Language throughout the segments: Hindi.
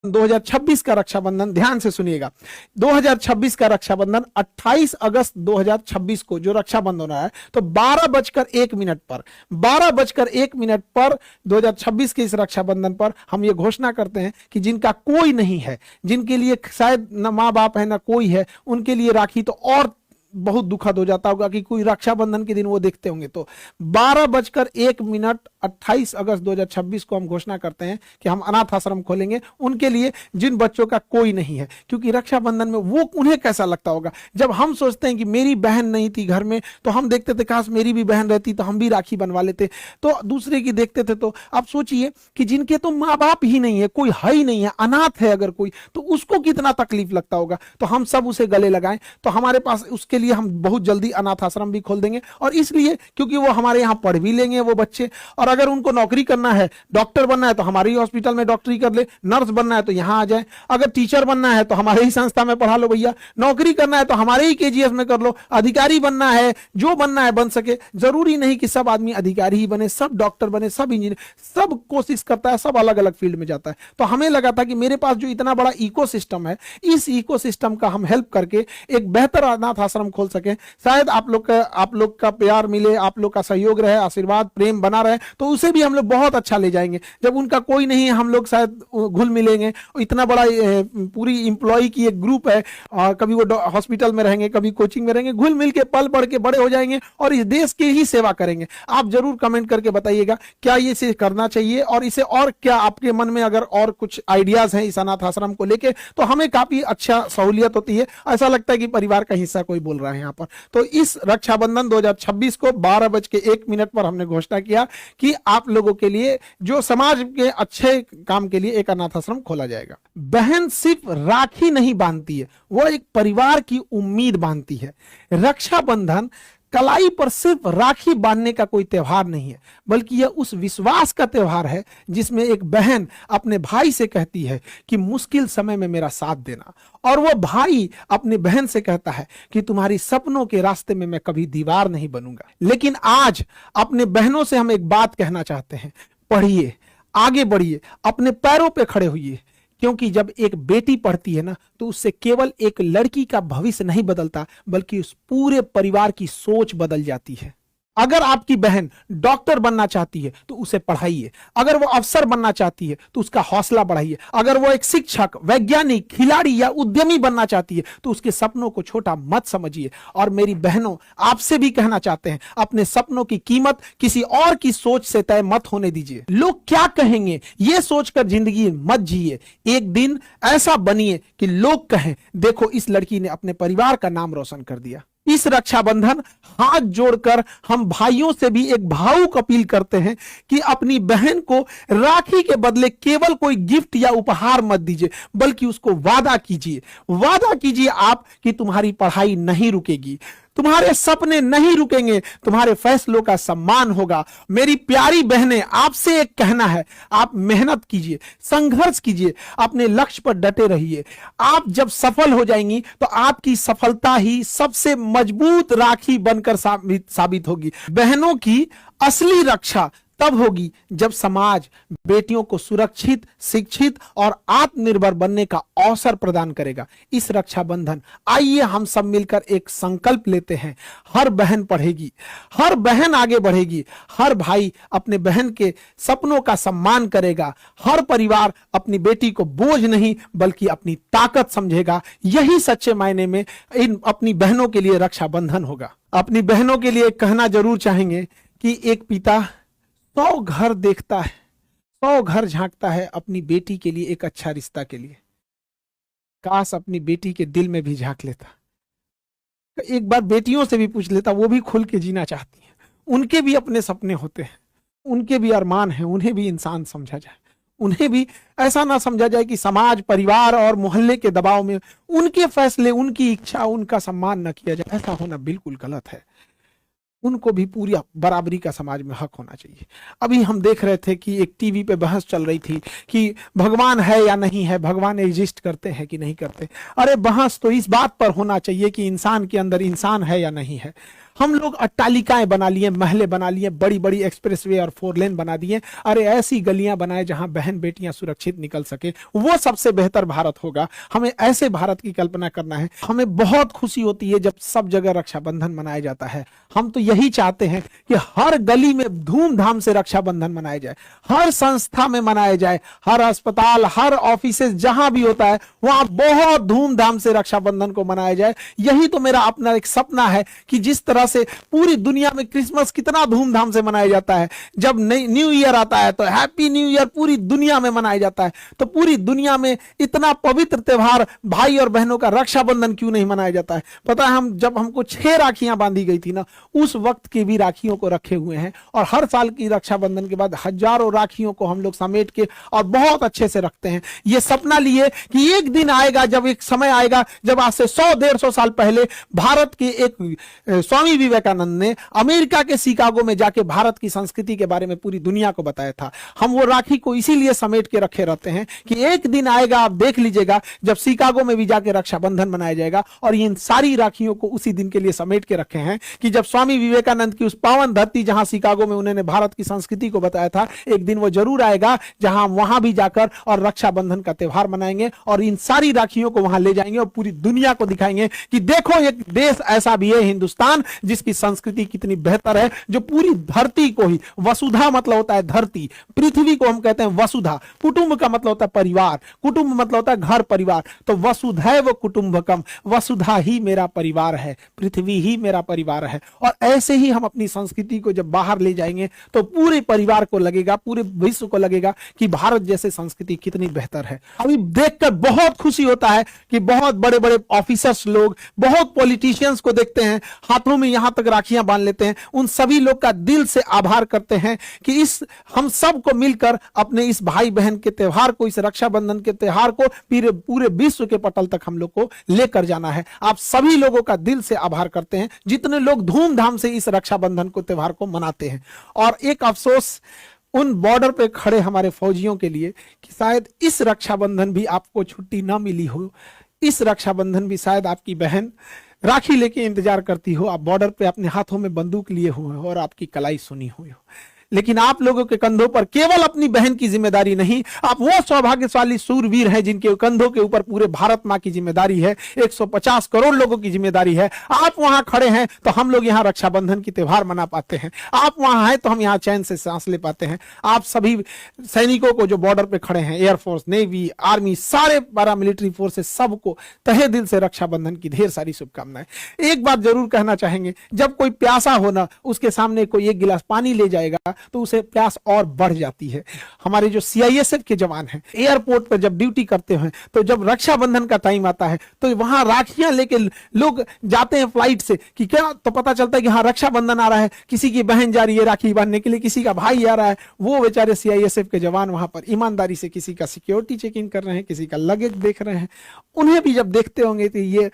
2026 का रक्षाबंधन, ध्यान से सुनिएगा, 2026 का रक्षाबंधन 28 अगस्त 2026 को जो रक्षाबंधन हो रहा है, तो 12:01 पर 2026 के इस रक्षाबंधन पर हम ये घोषणा करते हैं कि जिनका कोई नहीं है, जिनके लिए शायद न माँ बाप है न कोई है, उनके लिए राखी तो और बहुत दुखद हो जाता होगा कि कोई रक्षाबंधन के दिन वो देखते होंगे। तो 12:01 28 अगस्त 2026 को हम घोषणा करते हैं कि हम अनाथ आश्रम खोलेंगे उनके लिए जिन बच्चों का कोई नहीं है। क्योंकि रक्षाबंधन में वो उन्हें कैसा लगता होगा जब हम सोचते हैं कि मेरी बहन नहीं थी घर में, तो हम देखते थे काश मेरी भी बहन रहती तो हम भी राखी बनवा लेते, तो दूसरे की देखते थे। तो आप सोचिए कि जिनके तो माँ बाप ही नहीं है, कोई है ही नहीं है, अनाथ है अगर कोई, तो उसको कितना तकलीफ लगता होगा। तो हम सब उसे गले लगाएं। तो हमारे पास उसके लिए हम बहुत जल्दी अनाथ आश्रम भी खोल देंगे, और इसलिए क्योंकि वो हमारे यहाँ पढ़ भी लेंगे वो बच्चे, और अगर उनको नौकरी करना है, डॉक्टर बनना है तो हमारे ही हॉस्पिटल में डॉक्टरी कर ले, नर्स बनना है तो यहाँ आ जाए, अगर टीचर बनना है तो हमारे ही संस्था में पढ़ा लो भैया, नौकरी करना है तो हमारे ही केजीएस में कर लो, अधिकारी बनना है, जो बनना है बन सके। जरूरी नहीं कि सब आदमी अधिकारी ही बने, सब डॉक्टर बने, सब इंजीनियर, सब कोशिश करता है, सब अलग अलग फील्ड में जाता है। तो हमें लगा था कि मेरे पास जो इतना बड़ा इकोसिस्टम है, इस इकोसिस्टम का हम हेल्प करके एक बेहतर अनाथ आश्रम खोल सके। शायद आप लोग का प्यार मिले, आप लोग का सहयोग रहे, आशीर्वाद प्रेम बना रहे, तो उसे भी हम लोग बहुत अच्छा ले जाएंगे। जब उनका कोई नहीं है, हम लोग शायद घुल मिलेंगे। इतना बड़ा पूरी इंप्लॉई की एक ग्रुप है, कभी वो हॉस्पिटल में रहेंगे, कभी कोचिंग में रहेंगे, घुल मिल के पल बढ़ के बड़े हो जाएंगे और इस देश की ही सेवा करेंगे। आप जरूर कमेंट करके बताइएगा क्या ये इसे करना चाहिए, और इसे और क्या आपके मन में अगर और कुछ आइडियाज हैं इस अनाथ आश्रम को लेके, तो हमें काफी अच्छा सहूलियत होती है। ऐसा लगता है कि परिवार का हिस्सा कोई बोल रहा है यहाँ पर। तो इस रक्षाबंधन 2026 को 12:01 पर हमने घोषणा किया कि आप लोगों के लिए, जो समाज के अच्छे काम के लिए, एक अनाथ आश्रम खोला जाएगा। बहन सिर्फ राखी नहीं बांधती है, वो एक परिवार की उम्मीद बांधती है। रक्षाबंधन कलाई पर सिर्फ राखी बांधने का कोई त्योहार नहीं है, बल्कि यह उस विश्वास का त्योहार है जिसमें एक बहन अपने भाई से कहती है कि मुश्किल समय में मेरा साथ देना, और वो भाई अपने बहन से कहता है कि तुम्हारी सपनों के रास्ते में मैं कभी दीवार नहीं बनूंगा। लेकिन आज अपने बहनों से हम एक बात कहना चाहते हैं, पढ़िए, आगे बढ़िए, अपने पैरों पे खड़े होइए। क्योंकि जब एक बेटी पढ़ती है ना, तो उससे केवल एक लड़की का भविष्य नहीं बदलता, बल्कि उस पूरे परिवार की सोच बदल जाती है। अगर आपकी बहन डॉक्टर बनना चाहती है तो उसे पढ़ाइए, अगर वो अफसर बनना चाहती है तो उसका हौसला बढ़ाइए, अगर वो एक शिक्षक, वैज्ञानिक, खिलाड़ी या उद्यमी बनना चाहती है तो उसके सपनों को छोटा मत समझिए। और मेरी बहनों, आपसे भी कहना चाहते हैं, अपने सपनों की कीमत किसी और की सोच से तय मत होने दीजिए। लोग क्या कहेंगे ये सोचकर जिंदगी मत जिए। एक दिन ऐसा बनिए कि लोग कहें, देखो इस लड़की ने अपने परिवार का नाम रोशन कर दिया। इस रक्षाबंधन हाथ जोड़कर हम भाइयों से भी एक भावुक अपील करते हैं कि अपनी बहन को राखी के बदले केवल कोई गिफ्ट या उपहार मत दीजिए, बल्कि उसको वादा कीजिए आप कि तुम्हारी पढ़ाई नहीं रुकेगी, तुम्हारे सपने नहीं रुकेंगे, तुम्हारे फैसलों का सम्मान होगा। मेरी प्यारी बहनें, आपसे एक कहना है, आप मेहनत कीजिए, संघर्ष कीजिए, अपने लक्ष्य पर डटे रहिए। आप जब सफल हो जाएंगी तो आपकी सफलता ही सबसे मजबूत राखी बनकर साबित होगी। बहनों की असली रक्षा तब होगी जब समाज बेटियों को सुरक्षित, शिक्षित और आत्मनिर्भर बनने का अवसर प्रदान करेगा। इस रक्षाबंधन आइए हम सब मिलकर एक संकल्प लेते हैं, हर बहन पढ़ेगी, हर बहन आगे बढ़ेगी, हर भाई अपने बहन के सपनों का सम्मान करेगा, हर परिवार अपनी बेटी को बोझ नहीं बल्कि अपनी ताकत समझेगा। यही सच्चे मायने में इन अपनी बहनों के लिए रक्षाबंधन होगा। अपनी बहनों के लिए कहना जरूर चाहेंगे कि एक पिता 100 घर देखता है, 100 घर झांकता है अपनी बेटी के लिए, एक अच्छा रिश्ता के लिए। काश अपनी बेटी के दिल में भी झांक लेता, एक बार बेटियों से भी पूछ लेता, वो भी खुल के जीना चाहती हैं, उनके भी अपने सपने होते हैं, उनके भी अरमान हैं, उन्हें भी इंसान समझा जाए, उन्हें भी ऐसा ना समझा जाए कि समाज, परिवार और मोहल्ले के दबाव में उनके फैसले, उनकी इच्छा, उनका सम्मान न किया जाए। ऐसा होना बिल्कुल गलत है। उनको भी पूरी बराबरी का समाज में हक होना चाहिए। अभी हम देख रहे थे कि एक टीवी पे बहस चल रही थी कि भगवान है या नहीं है, भगवान एग्जिस्ट करते हैं कि नहीं करते। अरे बहस तो इस बात पर होना चाहिए कि इंसान के अंदर इंसान है या नहीं है। हम लोग अट्टालिकाएं बना लिए, महले बना लिए, बड़ी बड़ी एक्सप्रेसवे और 4 लेन बना दिए। अरे ऐसी गलियां बनाए जहां बहन बेटियां सुरक्षित निकल सके, वो सबसे बेहतर भारत होगा। हमें ऐसे भारत की कल्पना करना है। हमें बहुत खुशी होती है जब सब जगह रक्षाबंधन मनाया जाता है। हम तो यही चाहते हैं कि हर गली में धूमधाम से रक्षाबंधन मनाया जाए, हर संस्था में मनाया जाए, हर अस्पताल, हर ऑफिस जहां भी होता है वहां बहुत धूमधाम से रक्षाबंधन को मनाया जाए। यही तो मेरा अपना एक सपना है कि जिस तरह से पूरी दुनिया में क्रिसमस कितना धूमधाम से मनाया जाता है, जब न्यू ईयर आता है तो हैप्पी न्यू ईयर पूरी दुनिया में मनाया जाता है, तो पूरी दुनिया में इतना पवित्र त्योहार भाई और बहनों का रक्षाबंधन क्यों नहीं मनाया जाता है? पता है, हम जब हमको 6 राखियां बांधी गई थी ना, उस वक्त की भी राखियों को रखे हुए हैं, और हर साल की रक्षाबंधन के बाद हजारों राखियों को हम लोग समेट के और बहुत अच्छे से रखते हैं। ये सपना लिए कि एक दिन आएगा, जब एक समय आएगा जब आज से 100-150 साल पहले भारत के एक स्वामी विवेकानंद ने अमेरिका के शिकागो में जाके भारत की संस्कृति के बारे में पूरी दुनिया को बताया था। हम वो राखी को इसीलिए समेट के रखे रहते हैं कि एक दिन आएगा, आप देख लीजिएगा, जब शिकागो में भी जाके रक्षाबंधन मनाया जाएगा। और इन सारी राखियों को उसी दिन के लिए समेट के रखे हैं कि जब स्वामी विवेकानंद की उस पावन धरती जहां शिकागो में उन्होंने भारत की संस्कृति को बताया था, एक दिन वो जरूर आएगा जहां वहां भी जाकर और रक्षाबंधन का त्यौहार मनाएंगे और इन सारी राखियों को वहां ले जाएंगे और पूरी दुनिया को दिखाएंगे कि देखो एक देश ऐसा भी है, हिंदुस्तान, जिसकी संस्कृति कितनी बेहतर है, जो पूरी धरती को ही, वसुधा मतलब होता है धरती, पृथ्वी को हम कहते हैं वसुधा, कुटुंब का मतलब होता है परिवार, कुटुंब मतलब होता है घर परिवार, तो वसुधैव कुटुंबकम, वसुधा ही मेरा परिवार है, पृथ्वी ही मेरा परिवार है। और ऐसे ही हम अपनी संस्कृति को जब बाहर ले जाएंगे तो पूरे परिवार को लगेगा, पूरे विश्व को लगेगा कि भारत जैसे संस्कृति कितनी बेहतर है। अभी देखकर बहुत खुशी होता है कि बहुत बड़े बड़े ऑफिसर्स लोग, बहुत पॉलिटिशियंस को देखते हैं हाथों में यहां तक राखियां बांध लेते हैं। उन सभी लोग का दिल से आभार करते हैं कि इस हम सब को मिलकर अपने इस भाई बहन के त्योहार को, इस रक्षाबंधन के त्योहार को पूरे विश्व के पटल तक हम लोग को लेकर जाना है। आप सभी लोगों का दिल से आभार करते हैं जितने लोग धूमधाम से इस रक्षाबंधन को त्योहार को मनाते हैं। और एक अफसोस उन बॉर्डर पे खड़े हमारे फौजियों के लिए कि शायद इस रक्षाबंधन भी आपको छुट्टी ना मिली हो, इस रक्षाबंधन भी शायद आपकी बहन राखी लेके इंतजार करती हो, आप बॉर्डर पे अपने हाथों में बंदूक लिए हुए हो और आपकी कलाई सुनी हुई हो, लेकिन आप लोगों के कंधों पर केवल अपनी बहन की जिम्मेदारी नहीं, आप वो सौभाग्यशाली सूरवीर हैं जिनके कंधों के ऊपर पूरे भारत मां की जिम्मेदारी है, 150 करोड़ लोगों की जिम्मेदारी है। आप वहां खड़े हैं तो हम लोग यहाँ रक्षाबंधन की त्योहार मना पाते हैं, आप वहां हैं तो हम यहाँ चैन से सांस ले पाते हैं। आप सभी सैनिकों को जो बॉर्डर पे खड़े हैं, एयरफोर्स, नेवी, आर्मी, सारे पैरामिलिट्री फोर्सेस, सबको तहे दिल से रक्षाबंधन की ढेर सारी शुभकामनाएं। एक बात जरूर कहना चाहेंगे, जब कोई प्यासा हो ना, उसके सामने कोई एक गिलास पानी ले जाएगा तो उसे प्यास और बढ़ जाती है। हमारे जो सीआईएसएफ के जवान हैं, एयरपोर्ट पर जब ड्यूटी करते हैं, तो जब रक्षाबंधन का टाइम आता है तो वहां राखियां लेके लोग जाते हैं फ्लाइट से कि क्या, तो पता चलता है कि हाँ रक्षाबंधन आ रहा है, किसी की बहन जा रही है राखी बांधने के लिए, किसी का भाई आ रहा है। वो बेचारे सीआईएसएफ के जवान वहां पर ईमानदारी से किसी का सिक्योरिटी चेकिंग कर रहे हैं, किसी का लगेज देख रहे हैं। उन्हें भी जब देखते होंगे तो ये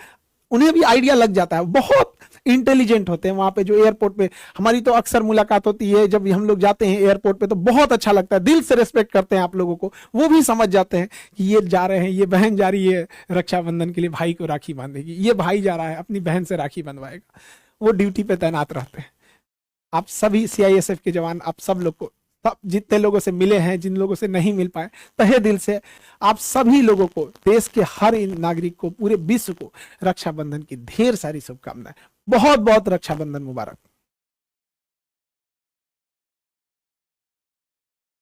उन्हें भी आइडिया लग जाता है, बहुत इंटेलिजेंट होते हैं वहां पे जो एयरपोर्ट पे। हमारी तो अक्सर मुलाकात होती है, जब हम लोग जाते हैं एयरपोर्ट पे तो बहुत अच्छा लगता है, दिल से रिस्पेक्ट करते हैं आप लोगों को। वो भी समझ जाते हैं कि ये जा रहे हैं, ये बहन जा रही है रक्षाबंधन के लिए, भाई को राखी बांधेगी, ये भाई जा रहा है अपनी बहन से राखी बंधवाएगा। वो ड्यूटी पे तैनात रहते हैं। आप सभी सीआईएसएफ के जवान, आप सब लोग को, जितने लोगों से मिले हैं, जिन लोगों से नहीं मिल पाए, तहे दिल से आप सभी लोगों को, देश के हर नागरिक को, पूरे विश्व को रक्षाबंधन की ढेर सारी शुभकामनाएं। बहुत बहुत रक्षाबंधन मुबारक।